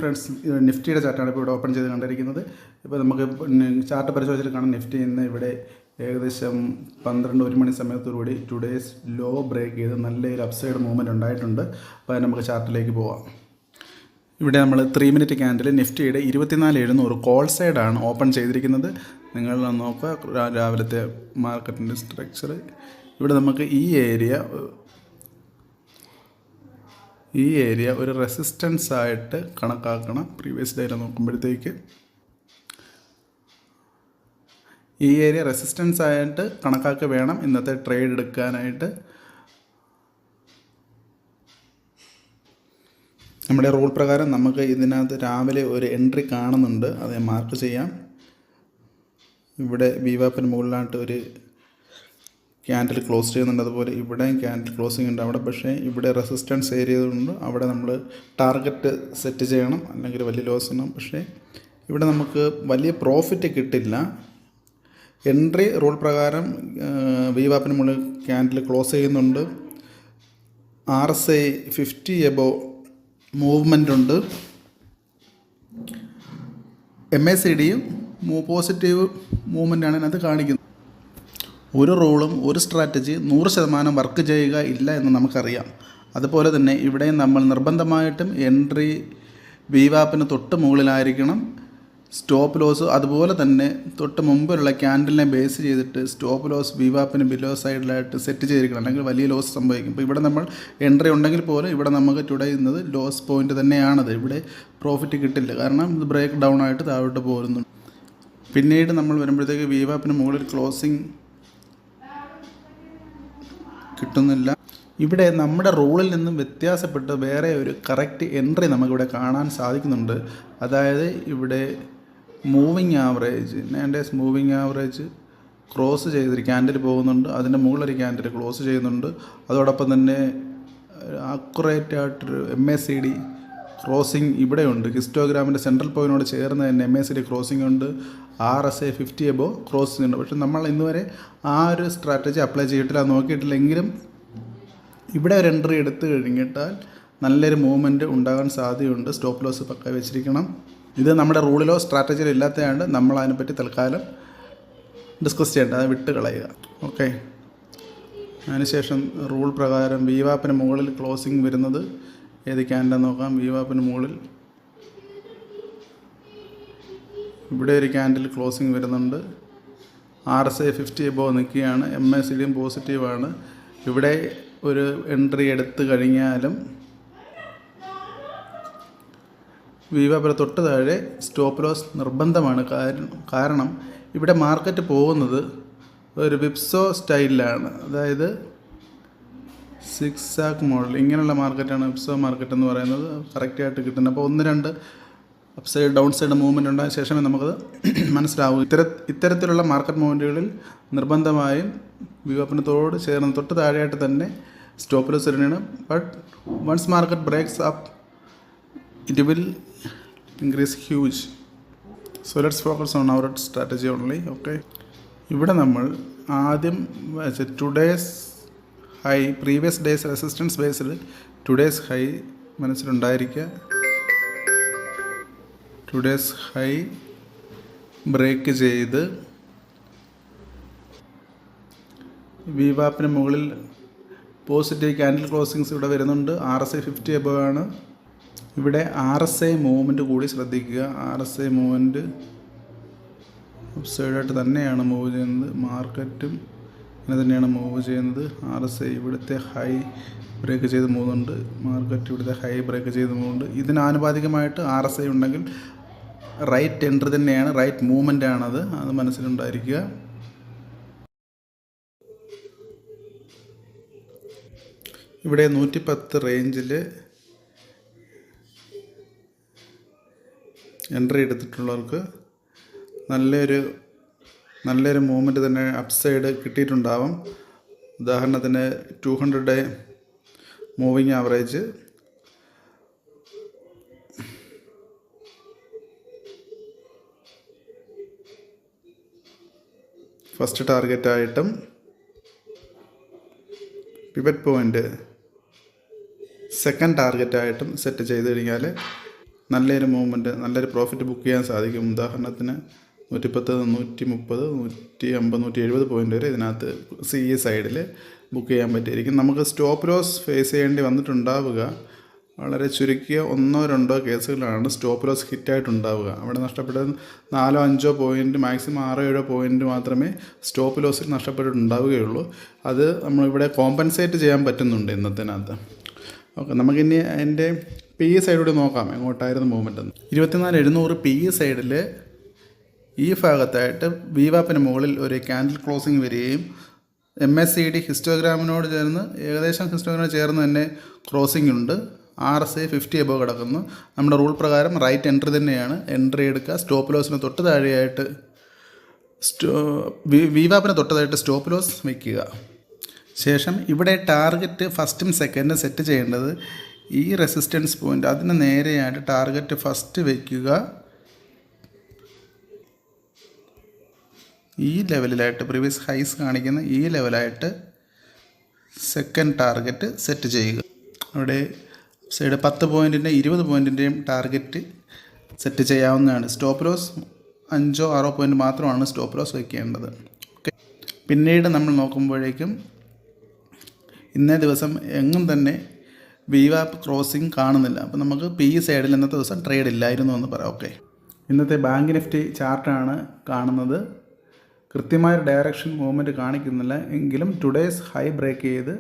Friends, നിഫ്റ്റിയുടെ ചാർട്ടാണ് ഇപ്പോൾ ഇവിടെ ഓപ്പൺ ചെയ്ത് കണ്ടിരിക്കുന്നത്. ഇപ്പോൾ നമുക്ക് ചാർട്ട് പരിശോധിച്ചിട്ട് കാണാം നിഫ്റ്റി ഇന്ന് ഇവിടെ ഏകദേശം 12-1 മണി സമയത്തോടുകൂടി ടുഡേസ് ലോ ബ്രേക്ക് ചെയ്ത് നല്ലൊരു അപ്സൈഡ് മൂവ്മെൻറ്റ് ഉണ്ടായിട്ടുണ്ട്. അപ്പോൾ നമുക്ക് ചാർട്ടിലേക്ക് പോവാം. ഇവിടെ നമ്മൾ 3 മിനിറ്റ് ക്യാൻഡിൽ നിഫ്റ്റിയുടെ 24,700 കോൾ സൈഡാണ് ഓപ്പൺ ചെയ്തിരിക്കുന്നത്. നിങ്ങൾ നോക്കുക രാവിലത്തെ മാർക്കറ്റിൻ്റെ സ്ട്രക്ചർ. ഇവിടെ നമുക്ക് ഈ ഏരിയ ഒരു റെസിസ്റ്റൻസ് ആയിട്ട് കണക്കാക്കണം. പ്രീവിയസ് ഡേയിൽ നോക്കുമ്പോഴത്തേക്ക് ഈ ഏരിയ റെസിസ്റ്റൻസ് ആയിട്ട് കണക്കാക്കി വേണം ഇന്നത്തെ ട്രേഡ് എടുക്കാനായിട്ട്. നമ്മുടെ റൂൾ പ്രകാരം നമുക്ക് ഇതിനകത്ത് രാവിലെ ഒരു എൻട്രി കാണുന്നുണ്ട്, അത് മാർക്ക് ചെയ്യാം. ഇവിടെ വിവാപ്പിന് മുകളിലായിട്ട് ഒരു ക്യാൻഡിൽ ക്ലോസ് ചെയ്യുന്നുണ്ട്, അതുപോലെ ഇവിടെയും ക്യാൻഡിൽ ക്ലോസിംഗ് ഉണ്ട് അവിടെ. പക്ഷേ ഇവിടെ റെസിസ്റ്റൻസ് ഏരിയ ഉണ്ട്, അവിടെ നമ്മൾ ടാർഗറ്റ് സെറ്റ് ചെയ്യണം, അല്ലെങ്കിൽ വലിയ ലോസ് ഉണ്ടാവും. പക്ഷേ ഇവിടെ നമുക്ക് വലിയ പ്രോഫിറ്റ് കിട്ടില്ല. എൻട്രി റൂൾ പ്രകാരം വിവാപ്പിന് മുകളിൽ ക്യാൻഡിൽ ക്ലോസ് ചെയ്യുന്നുണ്ട്. RSI 50 എബോവ് മൂവ്മെൻ്റ് ഉണ്ട്. MACDയും പോസിറ്റീവ് മൂവ്മെൻ്റാണ് ഇതിനകത്ത് കാണിക്കുന്നത്. ഒരു റൂളും ഒരു സ്ട്രാറ്റജി 100% വർക്ക് ചെയ്യുക ഇല്ല എന്ന് നമുക്കറിയാം. അതുപോലെ തന്നെ ഇവിടെ നമ്മൾ നിർബന്ധമായിട്ടും എൻട്രി വിവാപ്പിന് തൊട്ട് മുകളിലായിരിക്കണം. സ്റ്റോപ്പ് ലോസ് അതുപോലെ തന്നെ തൊട്ട് മുമ്പിലുള്ള ക്യാൻഡലിനെ ബേസ് ചെയ്തിട്ട് സ്റ്റോപ്പ് ലോസ് വിവാപ്പിന് ബിലോ സൈഡിലായിട്ട് സെറ്റ് ചെയ്തിരിക്കണം, അല്ലെങ്കിൽ വലിയ ലോസ് സംഭവിക്കും. ഇപ്പോൾ ഇവിടെ നമ്മൾ എൻട്രി ഉണ്ടെങ്കിൽ പോലും ഇവിടെ നമുക്ക് ടുഡേ ഇന്നത് ലോസ് പോയിൻ്റ് തന്നെയാണത്. ഇവിടെ പ്രോഫിറ്റ് കിട്ടില്ല, കാരണം ഇത് ബ്രേക്ക് ഡൗൺ ആയിട്ട് താഴോട്ട് പോരുന്നു. പിന്നീട് നമ്മൾ വരുമ്പോഴത്തേക്ക് വിവാപ്പിന് മുകളിൽ ക്ലോസിംഗ് കിട്ടുന്നില്ല. ഇവിടെ നമ്മുടെ റൂളിൽ നിന്നും വ്യത്യാസപ്പെട്ട് വേറെ ഒരു കറക്റ്റ് എൻട്രി നമുക്കിവിടെ കാണാൻ സാധിക്കുന്നുണ്ട്. അതായത് ഇവിടെ moving average 9 days moving average cross ചെയ്തൊരു ക്യാൻഡിൽ പോകുന്നുണ്ട്, അതിൻ്റെ മുകളിലൊരു ക്യാൻഡിൽ ക്ലോസ് ചെയ്യുന്നുണ്ട്. അതോടൊപ്പം തന്നെ അക്യുറേറ്റ് ആയിട്ടൊരു MACD ക്രോസിങ് ഇവിടെയുണ്ട്. ഹിസ്റ്റോഗ്രാമിൻ്റെ സെൻട്രൽ പോയിൻറ്റിനോട് ചേർന്ന് തന്നെ MACD ക്രോസിംഗ് ഉണ്ട്. RSI 50 എബോവ് ക്രോസിംഗ് ഉണ്ട്. പക്ഷെ നമ്മൾ ഇന്നുവരെ ആ ഒരു സ്ട്രാറ്റജി അപ്ലൈ ചെയ്തിട്ടില്ല, നോക്കിയിട്ടില്ലെങ്കിലും ഇവിടെ ഒരു എൻട്രി എടുത്തു കഴിഞ്ഞിട്ടാൽ നല്ലൊരു മൂവ്മെൻറ്റ് ഉണ്ടാകാൻ സാധ്യതയുണ്ട്. സ്റ്റോപ്പ് ലോസ് പക്ക വെച്ചിരിക്കണം. ഇത് നമ്മുടെ റൂളിലോ സ്ട്രാറ്റജിയിലോ ഇല്ലാത്തതാണ്, നമ്മൾ അതിനെപ്പറ്റി തൽക്കാലം ഡിസ്കസ് ചെയ്യേണ്ടത്, അത് വിട്ട് കളയുക. ഓക്കെ, അതിനുശേഷം റൂൾ പ്രകാരം വിവാപ്പിന് മുകളിൽ ക്ലോസിംഗ് വരുന്നത് ഏത് ക്യാൻഡിൽ നോക്കാം. വിവാപ്പിന് മുകളിൽ ഇവിടെ ഒരു ക്യാൻഡിൽ ക്ലോസിംഗ് വരുന്നുണ്ട്. RSI 50 എബോവ് നിൽക്കുകയാണ്. MACDയും പോസിറ്റീവാണ്. ഇവിടെ ഒരു എൻട്രി എടുത്തു കഴിഞ്ഞാലും വിവാപ്പിന് തൊട്ട് താഴെ സ്റ്റോപ്പ് ലോസ് നിർബന്ധമാണ്. കാരണം ഇവിടെ മാർക്കറ്റ് പോകുന്നത് ഒരു വിപ്സോ സ്റ്റൈലിലാണ്, അതായത് സിക്സാക്ക് മോഡൽ. ഇങ്ങനെയുള്ള മാർക്കറ്റാണ് വിപ്സോ മാർക്കറ്റ് എന്ന് പറയുന്നത്. കറക്റ്റായിട്ട് കിട്ടുന്നത്. അപ്പോൾ 1-2 അപ്സൈഡ് ഡൗൺ സൈഡ് മൂവ്മെൻറ്റ് ഉണ്ടായ ശേഷമേ നമുക്കത് മനസ്സിലാവും. ഇത്തരത്തിലുള്ള മാർക്കറ്റ് മൂവ്മെൻറ്റുകളിൽ നിർബന്ധമായും വിവാപ്പിന് ചേർന്ന് തൊട്ട് താഴെയായിട്ട് തന്നെ സ്റ്റോപ്പ് ലോസ് തന്നെയാണ്. But once market breaks up it will increase huge. So let's focus on our strategy only. Okay, ഇവിടെ നമ്മൾ ആദ്യം today's high, previous day's resistance ബേസിൽ ടുഡേസ് ഹൈ മനസ്സിലുണ്ടായിരിക്കുക. ടുഡേസ് ഹൈ ബ്രേക്ക് ചെയ്ത് വിവാപ്പിന് മുകളിൽ പോസിറ്റീവ് ക്യാൻഡിൽ ക്ലോസിങ്സ് ഇവിടെ വരുന്നുണ്ട്. RSI 50 എബോവ് ആണ്. ഇവിടെ RSI മൂവ്മെൻറ്റ് കൂടി ശ്രദ്ധിക്കുക. RSI മൂവ്മെൻറ്റ് സൈഡായിട്ട് തന്നെയാണ് മൂവ് ചെയ്യുന്നത്. മാർക്കറ്റും ഇങ്ങനെ തന്നെയാണ് മൂവ് ചെയ്യുന്നത്. RSI ഇവിടുത്തെ ഹൈ ബ്രേക്ക് ചെയ്ത് പോകുന്നുണ്ട്. മാർക്കറ്റ് ഇവിടുത്തെ ഹൈ ബ്രേക്ക് ചെയ്ത് പോകുന്നുണ്ട്. ഇതിനാനുപാതികമായിട്ട് RSI ഉണ്ടെങ്കിൽ റൈറ്റ് എൻട്രി തന്നെയാണ്, റൈറ്റ് മൂവ്മെൻ്റ് ആണത്, അത് മനസ്സിലുണ്ടായിരിക്കുക. ഇവിടെ 110 റേഞ്ചിൽ എൻട്രി എടുത്തിട്ടുള്ളവർക്ക് നല്ലൊരു മൂവ്മെൻറ്റ് തന്നെ അപ്സൈഡ് കിട്ടിയിട്ടുണ്ടാവും. ഉദാഹരണത്തിന് 200 ഡേ മൂവിങ് ആവറേജ് ഫസ്റ്റ് ടാർഗറ്റായിട്ടും പിവറ്റ് പോയിൻ്റ് സെക്കൻഡ് ടാർഗറ്റായിട്ടും സെറ്റ് ചെയ്ത് കഴിഞ്ഞാൽ നല്ലൊരു മൂവ്മെൻറ്റ്, നല്ലൊരു പ്രോഫിറ്റ് ബുക്ക് ചെയ്യാൻ സാധിക്കും. ഉദാഹരണത്തിന് 110, 130, 150, 170 പോയിൻ്റ് വരെ ഇതിനകത്ത് ഈ സൈഡിൽ ബുക്ക് ചെയ്യാൻ പറ്റിയിരിക്കും. നമുക്ക് സ്റ്റോപ്പ് ലോസ് ഫേസ് ചെയ്യേണ്ടി വന്നിട്ടുണ്ടാവുക വളരെ ചുരുക്കിയ 1-2 കേസുകളാണ് സ്റ്റോപ്പ് ലോസ് ഹിറ്റായിട്ടുണ്ടാവുക. അവിടെ നഷ്ടപ്പെട്ടത് 4-5 പോയിൻറ്റ്, മാക്സിമം 6-7 പോയിൻറ്റ് മാത്രമേ സ്റ്റോപ്പ് ലോസിൽ നഷ്ടപ്പെട്ടിട്ടുണ്ടാവുകയുള്ളൂ. അത് നമ്മളിവിടെ കോമ്പൻസേറ്റ് ചെയ്യാൻ പറ്റുന്നുണ്ട് ഇന്നത്തിനകത്ത്. ഓക്കെ, നമുക്കിനി അതിൻ്റെ PE സൈഡിലൂടെ നോക്കാം എങ്ങോട്ടായിരുന്നു മൂവ്മെൻറ്റ് എന്ന്. 24,700 PE സൈഡിൽ ഈ ഭാഗത്തായിട്ട് VWAPന് മുകളിൽ ഒരു ക്യാൻഡിൽ ക്ലോസിങ് വരികയും MACD ഹിസ്റ്റോഗ്രാമിനോട് ചേർന്ന് ഏകദേശം ഹിസ്റ്റോഗ്രാമിനോട് ചേർന്ന് തന്നെ ക്രോസിംഗ് ഉണ്ട്. RSI 50 എബോവ് കിടക്കുന്നു. നമ്മുടെ റൂൾ പ്രകാരം റൈറ്റ് എൻട്രി തന്നെയാണ്. എൻട്രി എടുക്കുക. സ്റ്റോപ്പ് ലോസിന് തൊട്ട് താഴെയായിട്ട് VWAPന് തൊട്ടതായിട്ട് സ്റ്റോപ്പ് ലോസ് വയ്ക്കുക. ശേഷം ഇവിടെ ടാർഗറ്റ് ഫസ്റ്റും സെക്കൻഡും സെറ്റ് ചെയ്യേണ്ടത് ഈ റെസിസ്റ്റൻസ് പോയിൻ്റ്, അതിന് നേരെയായിട്ട് ടാർഗറ്റ് ഫസ്റ്റ് വയ്ക്കുക. ഈ ലെവലിലായിട്ട് പ്രീവിയസ് ഹൈസ് കാണിക്കുന്ന ഈ ലെവലായിട്ട് സെക്കൻഡ് ടാർഗറ്റ് സെറ്റ് ചെയ്യുക. അവിടെ സൈഡ് 10 പോയിൻറ്റിൻ്റെ 20 പോയിൻറ്റിൻ്റെയും ടാർഗറ്റ് സെറ്റ് ചെയ്യാവുന്നതാണ്. സ്റ്റോപ്പ് ലോസ് 5-6 പോയിൻറ്റ് മാത്രമാണ് സ്റ്റോപ്പ് ലോസ് വയ്ക്കേണ്ടത്. ഓക്കെ, പിന്നീട് നമ്മൾ നോക്കുമ്പോഴേക്കും ഇന്നേ ദിവസം എങ്ങും തന്നെ VWAP ക്രോസിംഗ് കാണുന്നില്ല. അപ്പോൾ നമുക്ക് PE സൈഡിൽ ഇന്നത്തെ ദിവസം ട്രേഡ് ഇല്ലായിരുന്നു എന്ന് പറയാം. ഓക്കെ, ഇന്നത്തെ ബാങ്ക് നിഫ്റ്റി ചാർട്ടാണ് കാണുന്നത്. കൃത്യമായ ഡയറക്ഷൻ മൂവ്മെൻറ്റ് കാണിക്കുന്നില്ല എങ്കിലും ടുഡേയ്സ് ഹൈ ബ്രേക്ക് ചെയ്ത്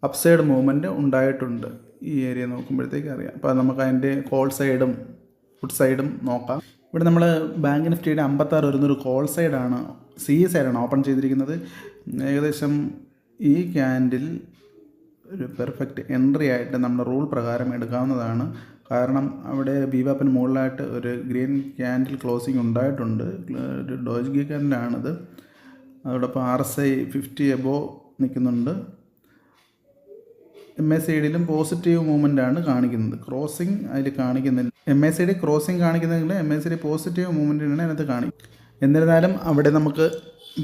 അപ്സൈഡ് മൂവ്മെൻറ്റ് ഉണ്ടായിട്ടുണ്ട്. ഈ ഏരിയ നോക്കുമ്പോഴത്തേക്ക് അറിയാം. അപ്പോൾ നമുക്ക് അതിൻ്റെ കോൾ സൈഡും ഫുഡ് സൈഡും നോക്കാം. ഇവിടെ നമ്മൾ ബാങ്ക് നിഫ്റ്റിയുടെ 56 വരുന്നൊരു കോൾ സൈഡാണ്, CE സൈഡാണ് ഓപ്പൺ ചെയ്തിരിക്കുന്നത്. ഏകദേശം ഈ ക്യാൻഡിൽ ഒരു പെർഫെക്റ്റ് എൻട്രി ആയിട്ട് നമ്മുടെ റൂൾ പ്രകാരം എടുക്കാവുന്നതാണ്. കാരണം അവിടെ VWAPന് മുകളിലായിട്ട് ഒരു ഗ്രീൻ ക്യാൻഡിൽ ക്ലോസിംഗ് ഉണ്ടായിട്ടുണ്ട്. ഒരു ഡോജ് ക്യാൻഡിലാണിത്. അതോടൊപ്പം RSI 50 എബോവ് നിൽക്കുന്നുണ്ട്. MACDയിലും പോസിറ്റീവ് മൂവ്മെൻ്റാണ് കാണിക്കുന്നത്. ക്രോസിംഗ് അതിൽ കാണിക്കുന്നില്ല. MACD ക്രോസിംഗ് കാണിക്കുന്നെങ്കിൽ MACD പോസിറ്റീവ് മൂവ്മെൻറ്റിനാണ് അതിനകത്ത് കാണിക്കും. എന്നിരുന്നാലും അവിടെ നമുക്ക്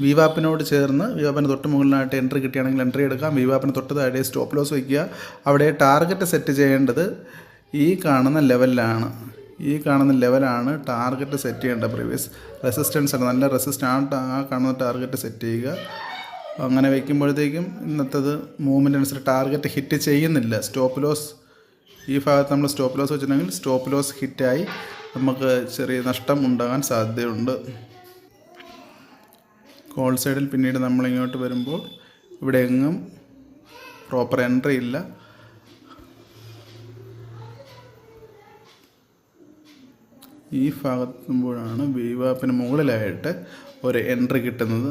VWAPനോട് ചേർന്ന് VWAPന് തൊട്ട് മുകളിലായിട്ട് എൻട്രി കിട്ടുകയാണെങ്കിൽ എൻട്രി എടുക്കാം. VWAPന് തൊട്ട് താഴെ സ്റ്റോപ്പ് ലോസ് വയ്ക്കുക. അവിടെ ടാർഗറ്റ് സെറ്റ് ചെയ്യേണ്ടത് ഈ കാണുന്ന ലെവലിലാണ്. ഈ കാണുന്ന ലെവലാണ് ടാർഗറ്റ് സെറ്റ് ചെയ്യേണ്ടത്. പ്രീവിയസ് റെസിസ്റ്റൻസ് ആണ്, നല്ല റെസിസ്റ്റൻസ് ആ കാണുന്ന ടാർഗറ്റ് സെറ്റ് ചെയ്യുക. അങ്ങനെ വയ്ക്കുമ്പോഴത്തേക്കും ഇന്നത്തേത് മൂവ്മെൻ്റ് അനുസരിച്ച് ടാർഗറ്റ് ഹിറ്റ് ചെയ്യുന്നില്ല. സ്റ്റോപ്പ് ലോസ് ഈ ഭാഗത്ത് നമ്മൾ സ്റ്റോപ്പ് ലോസ് വെച്ചിട്ടുണ്ടെങ്കിൽ സ്റ്റോപ്പ് ലോസ് ഹിറ്റായി നമുക്ക് ചെറിയ നഷ്ടം ഉണ്ടാകാൻ സാധ്യതയുണ്ട്. കോൾ സൈഡിൽ പിന്നീട് നമ്മളിങ്ങോട്ട് വരുമ്പോൾ ഇവിടെ എങ്ങും പ്രോപ്പർ എൻട്രി ഇല്ല. ഈ ഭാഗത്തുമ്പോഴാണ് VWAPന് മുകളിലായിട്ട് ഒരു എൻട്രി കിട്ടുന്നത്.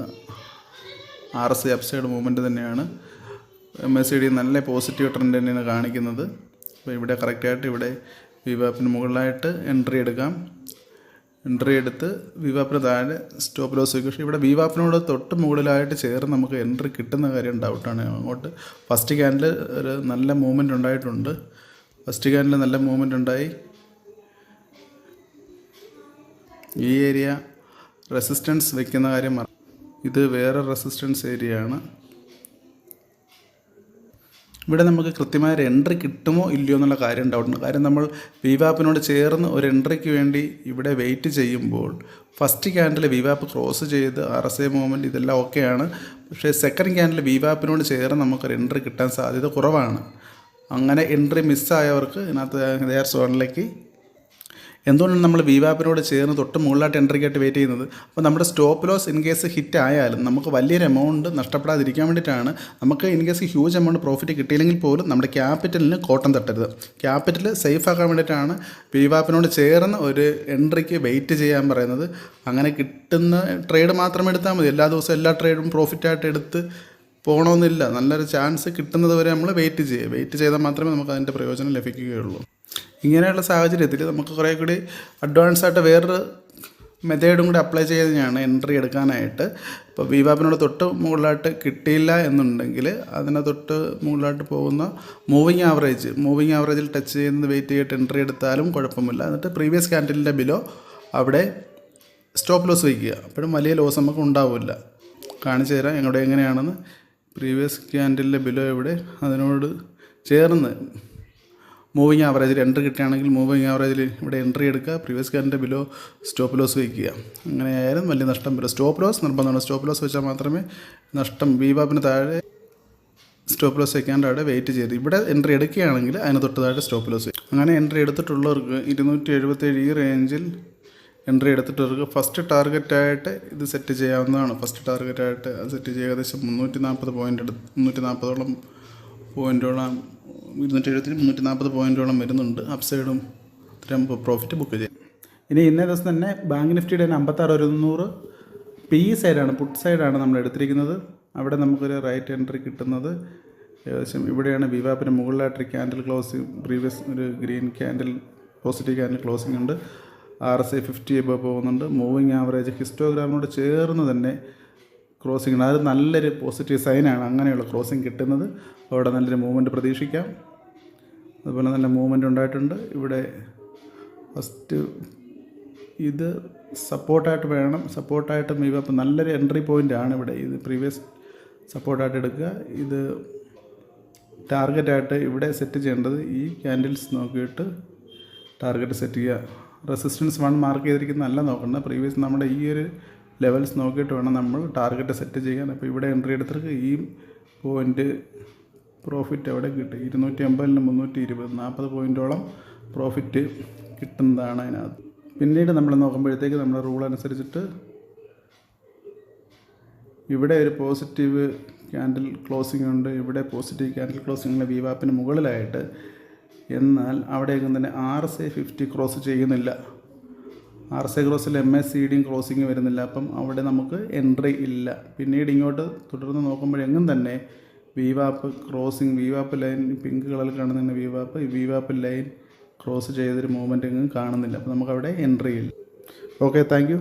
RSI അപ്സൈഡ് മൂവ്മെൻറ്റ് തന്നെയാണ്. MACD നല്ല പോസിറ്റീവ് ട്രെൻഡ് തന്നെയാണ് കാണിക്കുന്നത്. അപ്പോൾ ഇവിടെ കറക്റ്റായിട്ട് ഇവിടെ VWAPന് മുകളിലായിട്ട് എൻട്രി എടുക്കാം. എൻട്രി എടുത്ത് VWAPന് താഴെ സ്റ്റോപ്പ് ലോസ് വയ്ക്കും. പക്ഷേ ഇവിടെ VWAPനോട് തൊട്ട് മുകളിലായിട്ട് ചേർന്ന് നമുക്ക് എൻട്രി കിട്ടുന്ന കാര്യം ഡൗട്ടാണ്. അങ്ങോട്ട് ഫസ്റ്റ് ക്യാൻഡിൽ ഒരു നല്ല മൂവ്മെൻറ്റ് ഉണ്ടായിട്ടുണ്ട്. ഫസ്റ്റ് ക്യാൻഡിൽ നല്ല മൂവ്മെൻറ്റ് ഉണ്ടായി. ഈ ഏരിയ റെസിസ്റ്റൻസ് വയ്ക്കുന്ന കാര്യം ഇത് വേറെ റെസിസ്റ്റൻസ് ഏരിയയാണ്. ഇവിടെ നമുക്ക് കൃത്യമായ ഒരു എൻട്രി കിട്ടുമോ ഇല്ലയോ എന്നുള്ള കാര്യം ഡൗട്ടുണ്ട്. കാര്യം നമ്മൾ VWAPനോട് ചേർന്ന് ഒരു എൻട്രിക്ക് വേണ്ടി ഇവിടെ വെയിറ്റ് ചെയ്യുമ്പോൾ ഫസ്റ്റ് ക്യാൻഡിൽ VWAP ക്രോസ് ചെയ്ത് RSI മൂവ്മെൻറ്റ് ഇതെല്ലാം ഓക്കെയാണ്. പക്ഷേ സെക്കൻഡ് ക്യാൻഡിൽ VWAPനോട് ചേർന്ന് നമുക്കൊരു എൻട്രി കിട്ടാൻ സാധ്യത കുറവാണ്. അങ്ങനെ എൻട്രി മിസ്സായവർക്ക് ഇതിനകത്ത് ദെയർ സോണിലേക്ക് എന്തുകൊണ്ടാണ് നമ്മൾ VWAPനോട് ചേർന്ന് തൊട്ട് മുകളിലായിട്ട് എൻട്രിക്കായിട്ട് വെയിറ്റ് ചെയ്യുന്നത്? അപ്പോൾ നമ്മുടെ stop loss in case hit ആയാലും നമുക്ക് വലിയൊരു എമൗണ്ട് നഷ്ടപ്പെടാതിരിക്കാൻ വേണ്ടിയിട്ടാണ്. നമുക്ക് in case huge amount profit കിട്ടിയില്ലെങ്കിൽ പോലും നമ്മുടെ ക്യാപിറ്റലിന് കോട്ടം തട്ടരുത്. ക്യാപിറ്റൽ സേഫ് ആക്കാൻ വേണ്ടിയിട്ടാണ് VWAPനോട് ചേർന്ന് ഒരു എൻട്രിക്ക് വെയിറ്റ് ചെയ്യാൻ പറയുന്നത്. അങ്ങനെ കിട്ടുന്ന ട്രേഡ് മാത്രം എടുത്താൽ മതി. എല്ലാ ദിവസവും എല്ലാ ട്രേഡും പ്രോഫിറ്റായിട്ട് എടുത്ത് പോകണമെന്നില്ല. നല്ലൊരു ചാൻസ് കിട്ടുന്നത് വരെ നമ്മൾ വെയിറ്റ് ചെയ്യുക. വെയിറ്റ് ചെയ്താൽ മാത്രമേ നമുക്ക് അതിൻ്റെ പ്രയോജനം ലഭിക്കുകയുള്ളൂ. ഇങ്ങനെയുള്ള സാഹചര്യത്തിൽ നമുക്ക് കുറേ കൂടി അഡ്വാൻസ് ആയിട്ട് വേറൊരു മെത്തേഡും കൂടി അപ്ലൈ ചെയ്തതാണ് എൻട്രി എടുക്കാനായിട്ട്. ഇപ്പോൾ VWAPനോട് തൊട്ട് മുകളിലായിട്ട് കിട്ടിയില്ല എന്നുണ്ടെങ്കിൽ അതിനെ തൊട്ട് മുകളിലായിട്ട് പോകുന്ന മൂവിങ് ആവറേജിൽ ടച്ച് ചെയ്യുന്നത് വെയിറ്റ് ചെയ്തിട്ട് എൻട്രി എടുത്താലും കുഴപ്പമില്ല. എന്നിട്ട് പ്രീവിയസ് ക്യാൻഡിലിൻ്റെ ബിലോ അവിടെ സ്റ്റോപ്പ് ലോസ് വയ്ക്കുക. അപ്പോഴും വലിയ ലോസ് നമുക്ക് ഉണ്ടാവില്ല. കാണിച്ചു തരാം എങ്ങനെയാണെന്ന്. പ്രീവിയസ് ക്യാൻഡിലിൻ്റെ ബിലോ ഇവിടെ അതിനോട് ചേർന്ന് മൂവിങ് ആവറേജിൽ എൻട്രി കിട്ടുകയാണെങ്കിൽ മൂവിങ് ആവറേജിൽ ഇവിടെ എൻട്രി എടുക്കുക, പ്രീവിയസ് ക്യാൻഡിൻ്റെ ബിലോ സ്റ്റോപ്പ് ലോസ് വയ്ക്കുക. അങ്ങനെയായാലും വലിയ നഷ്ടം വരും. സ്റ്റോപ്പ് ലോസ് നിർബന്ധമാണ്. സ്റ്റോപ്പ് ലോസ് വെച്ചാൽ മാത്രമേ നഷ്ടം, VWAPന് താഴെ സ്റ്റോപ്പ് ലോസ് വയ്ക്കാണ്ട് അവിടെ വെയിറ്റ് ചെയ്ത് ഇവിടെ എൻട്രി എടുക്കുകയാണെങ്കിൽ അതിന് തൊട്ട് താഴെ സ്റ്റോപ്പ് ലോസ് വയ്ക്കും. അങ്ങനെ എൻട്രി എടുത്തിട്ടുള്ളവർക്ക് 277 ഈ റേഞ്ചിൽ എൻട്രി എടുത്തിട്ടവർക്ക് ഫസ്റ്റ് ടാർഗറ്റായിട്ട് ഇത് സെറ്റ് ചെയ്യാവുന്നതാണ്. ഫസ്റ്റ് ടാർഗറ്റായിട്ട് അത് സെറ്റ് ചെയ്യുക. ഏകദേശം 340 പോയിൻ്റ് 340ഓളം പോയിൻറ്റോളം 270-340 പോയിൻറ്റോളം വരുന്നുണ്ട്. അപ്സൈഡും ഇത്രയും പ്രോഫിറ്റ് ബുക്ക് ചെയ്യും. ഇനി ഇന്നേ ദിവസം തന്നെ ബാങ്ക് നിഫ്റ്റിയുടെ 56,100 PE സൈഡാണ്, പുട്ട് സൈഡാണ് നമ്മൾ എടുത്തിരിക്കുന്നത്. അവിടെ നമുക്കൊരു റൈറ്റ് എൻട്രി കിട്ടുന്നത് ഏകദേശം ഇവിടെയാണ്. VWAPന് മുകളിലായിട്ടൊരു ക്യാൻഡിൽ ക്ലോസിങ്, പ്രീവിയസ് ഒരു green candle positive candle closing ഉണ്ട്. RSI 50 എബോ പോകുന്നുണ്ട്. മൂവിങ് ആവറേജ് ഹിസ്റ്റോഗ്രാമിനോട് ചേർന്ന് തന്നെ ക്രോസിംഗ് ഉണ്ട്. അത് നല്ലൊരു പോസിറ്റീവ് സൈനാണ് അങ്ങനെയുള്ള ക്രോസിംഗ് കിട്ടുന്നത്. അവിടെ നല്ലൊരു മൂവ്മെൻറ്റ് പ്രതീക്ഷിക്കാം. അതുപോലെ നല്ല മൂവ്മെൻറ്റ് ഉണ്ടായിട്ടുണ്ട്. ഇവിടെ ഫസ്റ്റ് ഇത് സപ്പോർട്ടായിട്ട് വേണം. സപ്പോർട്ടായിട്ട് VWAP നല്ലൊരു എൻട്രി പോയിൻ്റാണ് ഇവിടെ. ഇത് പ്രീവിയസ് സപ്പോർട്ടായിട്ട് എടുക്കുക. ഇത് ടാർഗറ്റായിട്ട് ഇവിടെ സെറ്റ് ചെയ്യേണ്ടത് ഈ ക്യാൻഡിൽസ് നോക്കിയിട്ട് ടാർഗറ്റ് സെറ്റ് ചെയ്യുക. റെസിസ്റ്റൻസ് 1 മാർക്ക് ചെയ്തിരിക്കുന്നതല്ല നോക്കുന്നത്, പ്രീവിയസ് നമ്മുടെ ഈ ഒരു ലെവൽസ് നോക്കിയിട്ട് വേണം നമ്മൾ ടാർഗറ്റ് സെറ്റ് ചെയ്യാൻ. അപ്പോൾ ഇവിടെ എൻട്രി എടുത്തിട്ട് ഈ പോയിൻ്റ് പ്രോഫിറ്റ് അവിടെ കിട്ടും. 280-ന് 320, 40 പോയിൻറ്റോളം പ്രോഫിറ്റ് കിട്ടുന്നതാണ് അതിനകത്ത്. പിന്നീട് നമ്മൾ നോക്കുമ്പോഴത്തേക്ക് നമ്മുടെ റൂൾ അനുസരിച്ചിട്ട് ഇവിടെ ഒരു പോസിറ്റീവ് ക്യാൻഡിൽ ക്ലോസിംഗ് ഉണ്ട്. ഇവിടെ പോസിറ്റീവ് ക്യാൻഡിൽ ക്ലോസിംഗ് VWAPന് മുകളിലായിട്ട്. എന്നാൽ അവിടെയൊന്നും തന്നെ RSI 50 ക്രോസ് ചെയ്യുന്നില്ല. RSI ക്രോസിൽ MACD ക്രോസിങ് വരുന്നില്ല. അപ്പം അവിടെ നമുക്ക് എൻട്രി ഇല്ല. പിന്നീട് ഇങ്ങോട്ട് തുടർന്ന് നോക്കുമ്പോഴെങ്ങും തന്നെ VWAP crossing, VWAP line pink കളറിൽ കാണുന്ന VWAP ലൈൻ ക്രോസ് ചെയ്തൊരു മൂവ്മെൻറ്റ് എങ്ങും കാണുന്നില്ല. അപ്പോൾ നമുക്കവിടെ എൻട്രി ഇല്ല. Okay, thank you.